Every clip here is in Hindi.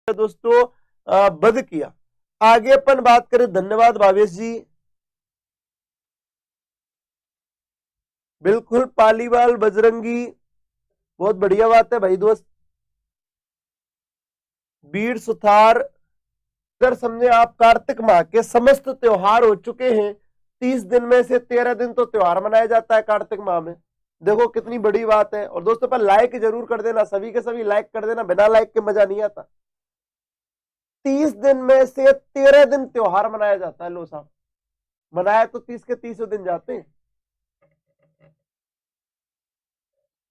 दोस्तों वध किया। आगे अपन बात करें, धन्यवाद भावेश जी, बिल्कुल पालीवाल बजरंगी, बहुत बढ़िया बात है भाई दोस्त। बीड़ सुथार, अगर समझे आप कार्तिक माह के समस्त त्योहार हो चुके हैं, 30 दिन में से 13 दिन तो त्योहार मनाया जाता है कार्तिक माह में। देखो कितनी बड़ी बात है। और दोस्तों पर लाइक जरूर कर देना, सभी के सभी लाइक कर देना, बिना लाइक के मजा नहीं आता। 30 दिन में से 13 दिन त्योहार मनाया जाता है। लो साहब, मनाया तो 30 के 30 दिन जाते हैं।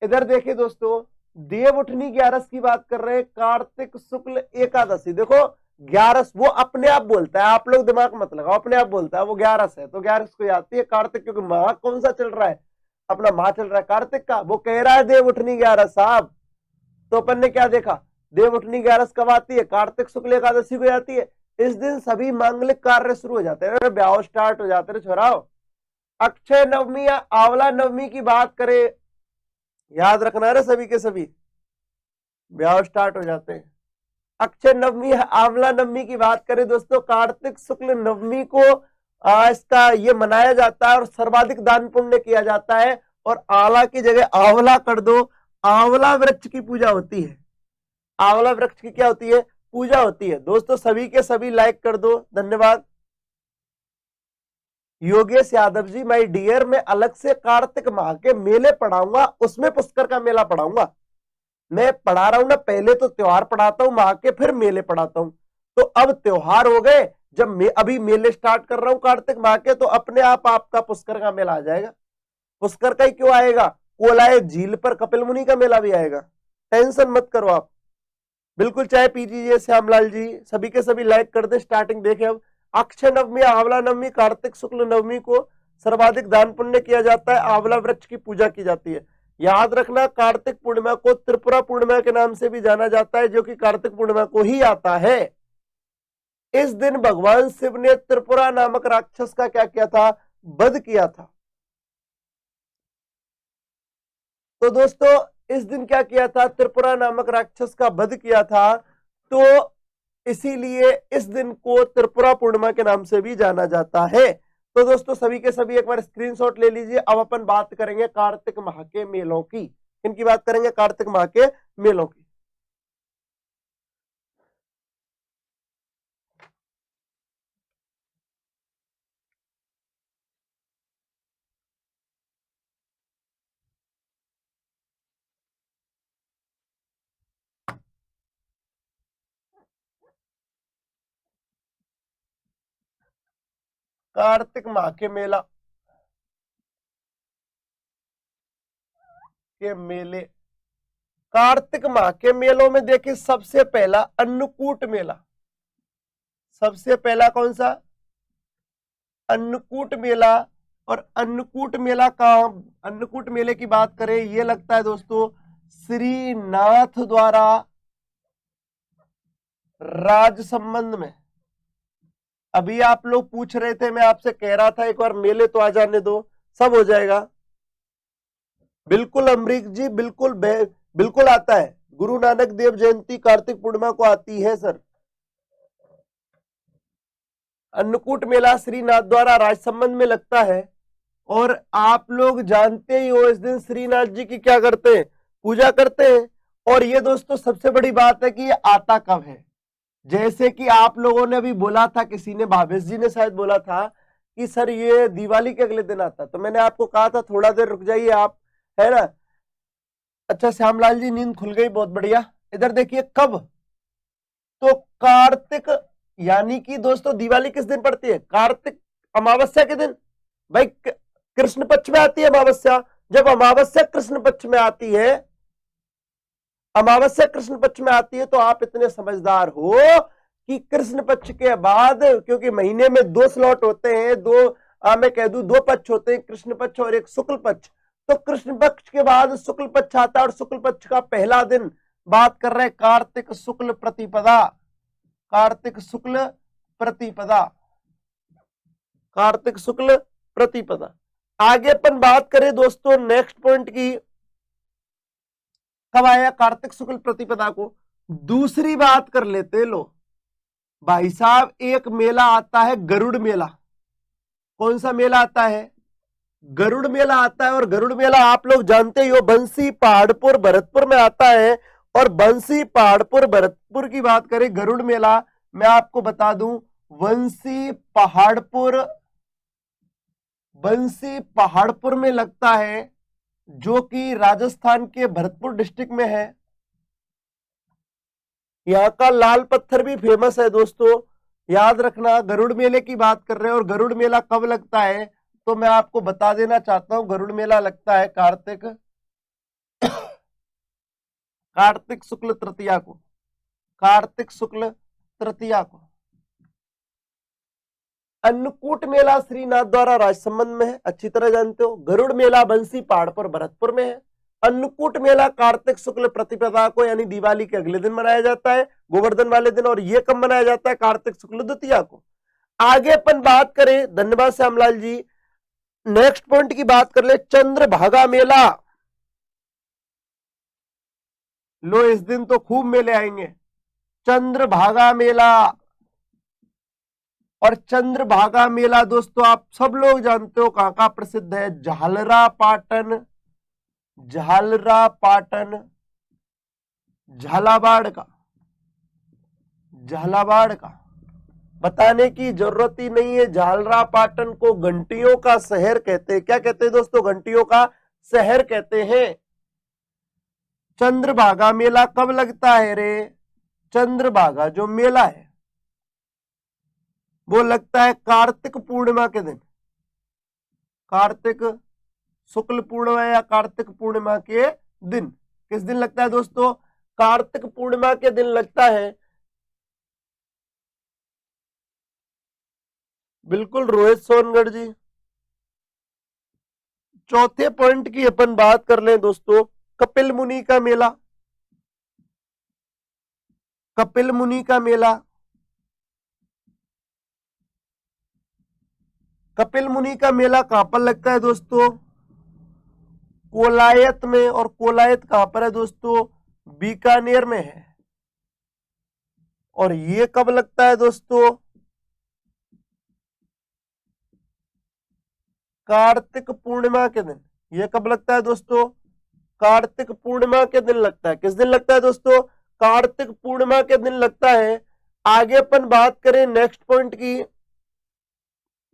इधर देखिए दोस्तों, देव उठनी 11 की बात कर रहे हैं, कार्तिक शुक्ल एकादशी। देखो 11 वो अपने आप बोलता है, आप लोग दिमाग मत लगाओ, अपने आप बोलता है वो 11 है, तो 11 को आती है कार्तिक, क्योंकि माह कौन सा चल रहा है, अपना माह चल रहा है कार्तिक का। वो कह रहा है देव उठनी 11 साहब, तो अपन ने क्या देखा, देव उठनी 11 कब आती है, कार्तिक शुक्ल एकादशी को आती है। इस दिन सभी मांगलिक कार्य शुरू हो जाते हैं, ब्याह स्टार्ट हो जाते हैं छोराओ। अक्षय नवमी या आंवला नवमी की बात करें, याद रखना है सभी के सभी, ब्याह स्टार्ट हो जाते हैं। अक्षय नवमी आंवला नवमी की बात करें दोस्तों, कार्तिक शुक्ल नवमी को इसका ये मनाया जाता है और सर्वाधिक दान पुण्य किया जाता है। और आंवला की जगह आंवला कर दो, आंवला वृक्ष की पूजा होती है। आंवला वृक्ष की क्या होती है, पूजा होती है। दोस्तों सभी के सभी लाइक कर दो, धन्यवाद। योगेश यादव जी, माय डियर, मैं अलग से कार्तिक माह के मेले पढ़ाऊंगा, उसमें पुष्कर का मेला पढ़ाऊंगा। मैं पढ़ा रहा हूं ना, पहले तो त्योहार पढ़ाता हूं माह के, फिर मेले पढ़ाता हूं। तो अब त्योहार हो गए, जब मैं अभी मेले स्टार्ट कर रहा हूं कार्तिक माह के, तो अपने आप आपका पुष्कर का मेला आ जाएगा। पुष्कर का ही क्यों आएगा, कोलाय झील पर कपिल मुनि का मेला भी आएगा, टेंशन मत करो आप। बिल्कुल चाय पीजिए श्यामलाल जी, सभी के सभी लाइक कर दे। स्टार्टिंग देखे अब, अक्षय नवमी आंवला नवमी कार्तिक शुक्ल नवमी को सर्वाधिक दान पुण्य किया जाता है, आंवला वृक्ष की पूजा की जाती है। याद रखना, कार्तिक पूर्णिमा को त्रिपुरा पूर्णिमा के नाम से भी जाना जाता है, जो कि कार्तिक पूर्णिमा को ही आता है। इस दिन भगवान शिव ने त्रिपुरा नामक राक्षस का क्या किया था, वध किया था। तो दोस्तों इस दिन क्या किया था, त्रिपुरा नामक राक्षस का वध किया था, तो इसीलिए इस दिन को त्रिपुरा पूर्णिमा के नाम से भी जाना जाता है। तो दोस्तों सभी के सभी एक बार स्क्रीनशॉट ले लीजिए। अब अपन बात करेंगे कार्तिक माह के मेलों की। इनकी बात करेंगे, कार्तिक माह के मेलों की। कार्तिक माह के मेला के मेले, कार्तिक माह के मेलों में देखिए, सबसे पहला अन्नकूट मेला। सबसे पहला कौन सा, अन्नकूट मेला। और अन्नकूट मेला का, अन्नकूट मेले की बात करें, ये लगता है दोस्तों श्रीनाथ द्वारा राज संबंध में। अभी आप लोग पूछ रहे थे, मैं आपसे कह रहा था एक बार मेले तो आ जाने दो, सब हो जाएगा। बिल्कुल अमरीक जी, बिल्कुल बिल्कुल आता है। गुरु नानक देव जयंती कार्तिक पूर्णिमा को आती है सर। अन्नकूट मेला श्रीनाथ द्वारा राज संबंध में लगता है। और आप लोग जानते ही हो, इस दिन श्रीनाथ जी की क्या करते हैं, पूजा करते हैं। और ये दोस्तों सबसे बड़ी बात है कि ये आता कब है। जैसे कि आप लोगों ने अभी बोला था, किसी ने, भावेश जी ने शायद बोला था कि सर ये दिवाली के अगले दिन आता, तो मैंने आपको कहा था थोड़ा देर रुक जाइए आप, है ना। अच्छा श्यामलाल जी, नींद खुल गई, बहुत बढ़िया। इधर देखिए कब, तो कार्तिक, यानी कि दोस्तों दिवाली किस दिन पड़ती है, कार्तिक अमावस्या के दिन। भाई कृष्ण पक्ष में आती है अमावस्या। जब अमावस्या कृष्ण पक्ष में आती है, अमावस्या कृष्ण पक्ष में आती है, तो आप इतने समझदार हो कि कृष्ण पक्ष के बाद, क्योंकि महीने में 2 स्लॉट होते हैं, मैं कह दूं 2 पक्ष होते हैं, कृष्ण पक्ष और एक शुक्ल पक्ष। तो कृष्ण पक्ष के बाद शुक्ल पक्ष आता है, और शुक्ल पक्ष का पहला दिन बात कर रहे हैं कार्तिक शुक्ल प्रतिपदा। कार्तिक शुक्ल प्रतिपदा, कार्तिक शुक्ल प्रतिपदा। आगे अपन बात करें दोस्तों नेक्स्ट पॉइंट की, कब आया कार्तिक शुक्ल प्रतिपदा को, दूसरी बात कर लेते, लो भाई साहब, एक मेला आता है गरुड़ मेला। कौन सा मेला आता है? गरुड़ मेला आता है। और गरुड़ मेला आप लोग जानते ही हो, बंसी पहाड़पुर भरतपुर में आता है। और बंसी पहाड़पुर भरतपुर की बात करें, गरुड़ मेला मैं आपको बता दूं, बंसी पहाड़पुर में लगता है, जो कि राजस्थान के भरतपुर डिस्ट्रिक्ट में है। यहाँ का लाल पत्थर भी फेमस है दोस्तों, याद रखना। गरुड़ मेले की बात कर रहे हैं, और गरुड़ मेला कब लगता है तो मैं आपको बता देना चाहता हूं। गरुड़ मेला लगता है कार्तिक शुक्ल तृतीया को। कार्तिक शुक्ल तृतीया को। अन्नकूट मेला श्रीनाथ द्वारा राजसमंद में है, अच्छी तरह जानते हो। गरुड़ मेला बंसी पहाड़ पर भरतपुर में है। अन्नकूट मेला कार्तिक शुक्ल प्रतिपदा को यानी दिवाली के अगले दिन मनाया जाता है, गोवर्धन वाले दिन। और ये कब मनाया जाता है? कार्तिक शुक्ल द्वितीया को। आगे अपन बात करें, धन्यवाद श्यामलाल जी, नेक्स्ट पॉइंट की बात कर ले, चंद्रभागा मेला। लो इस दिन तो खूब मेले आएंगे। चंद्रभागा मेला। और चंद्रभागा मेला दोस्तों आप सब लोग जानते हो कहां का प्रसिद्ध है? झालरा पाटन झालावाड़ का बताने की जरूरत ही नहीं है। झालरा पाटन को घंटियों का शहर कहते हैं। क्या कहते हैं दोस्तों? घंटियों का शहर कहते हैं। चंद्रभागा मेला कब लगता है रे? चंद्रभागा जो मेला है वो लगता है कार्तिक पूर्णिमा के दिन। कार्तिक शुक्ल पूर्णिमा या कार्तिक पूर्णिमा के दिन। किस दिन लगता है दोस्तों? कार्तिक पूर्णिमा के दिन लगता है। बिल्कुल रोहित सोनगढ़ जी। चौथे पॉइंट की अपन बात कर लें दोस्तों, कपिल मुनि का मेला। कपिल मुनि का मेला। कपिल मुनि का मेला कहां पर लगता है दोस्तों? कोलायत में। और कोलायत कहां पर है दोस्तों? बीकानेर में है। और ये कब लगता है दोस्तों? कार्तिक पूर्णिमा के दिन। ये कब लगता है दोस्तों? कार्तिक पूर्णिमा के दिन लगता है। किस दिन लगता है दोस्तों? कार्तिक पूर्णिमा के दिन लगता है। आगे अपन बात करें नेक्स्ट पॉइंट की,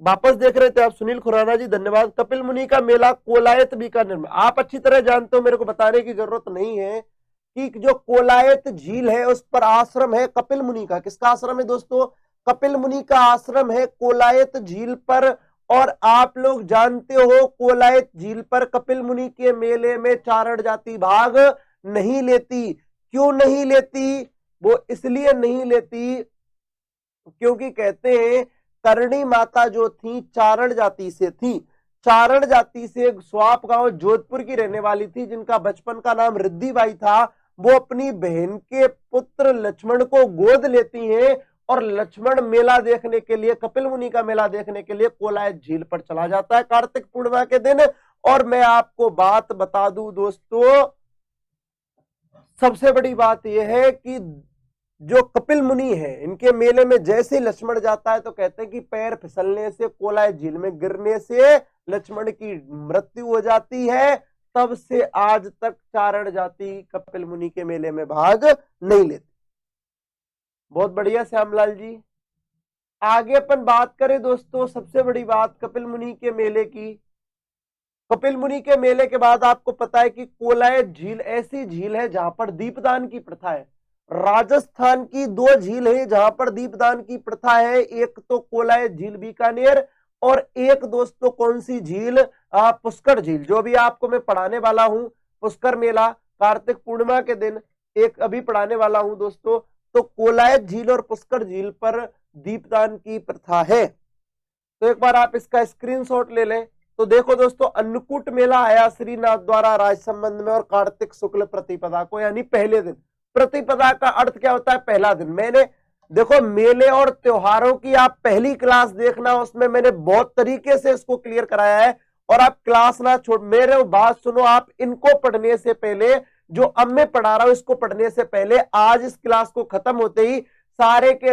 वापस देख रहे थे आप सुनील खुराना जी, धन्यवाद। कपिल मुनि का मेला कोलायत बीकानेर में। आप अच्छी तरह जानते हो, मेरे को बताने की जरूरत नहीं है कि जो कोलायत झील है उस पर आश्रम है कपिल मुनि का। किसका आश्रम है दोस्तों? कपिल मुनि का आश्रम है कोलायत झील पर। और आप लोग जानते हो कोलायत झील पर कपिल मुनि के मेले में चारण जाति भाग नहीं लेती। क्यों नहीं लेती? वो इसलिए नहीं लेती क्योंकि कहते हैं करणी माता जो थी चारण जाति से थी। चारण जाति से स्वाप गांव जोधपुर की रहने वाली थी, जिनका बचपन का नाम रिद्धिबाई था। वो अपनी बहन के पुत्र लक्ष्मण को गोद लेती हैं और लक्ष्मण मेला देखने के लिए, कपिल मुनि का मेला देखने के लिए कोलायत झील पर चला जाता है कार्तिक पूर्णिमा के दिन। और मैं आपको बात बता दूं दोस्तों, सबसे बड़ी बात यह है कि जो कपिल मुनि है इनके मेले में जैसे लक्ष्मण जाता है तो कहते हैं कि पैर फिसलने से, कोलायत झील में गिरने से लक्ष्मण की मृत्यु हो जाती है। तब से आज तक चारण जाति कपिल मुनि के मेले में भाग नहीं लेती। बहुत बढ़िया श्यामलाल जी। आगे अपन बात करें दोस्तों, सबसे बड़ी बात कपिल मुनि के मेले की। कपिल मुनि के मेले के बाद आपको पता है कि कोलायत झील ऐसी झील है जहां पर दीपदान की प्रथा है। राजस्थान की दो झील है जहां पर दीपदान की प्रथा है, एक तो कोलायत झील बीकानेर, और एक दोस्तों कौन सी झील? पुष्कर झील, जो भी आपको मैं पढ़ाने वाला हूं। पुष्कर मेला कार्तिक पूर्णिमा के दिन एक अभी पढ़ाने वाला हूं दोस्तों। तो कोलायत झील और पुष्कर झील पर दीपदान की प्रथा है। तो एक बार आप इसका स्क्रीनशॉट ले लें। तो देखो दोस्तों, अन्नकूट मेला आया श्रीनाथ द्वारा राजसमंद में और कार्तिक शुक्ल प्रतिपदा को, यानी पहले दिन। प्रतिपदा का अर्थ क्या होता है? पहला दिन। मैंने देखो मेले और त्योहारों की आप पहली क्लास देखना, उसमें मैंने बहुत तरीके से इसको क्लियर कराया है। और आप क्लास ना छोड़, मेरे बात सुनो, आप इनको पढ़ने से पहले जो अब मैं पढ़ा रहा हूं इसको पढ़ने से पहले आज इस क्लास को खत्म होते ही सारे के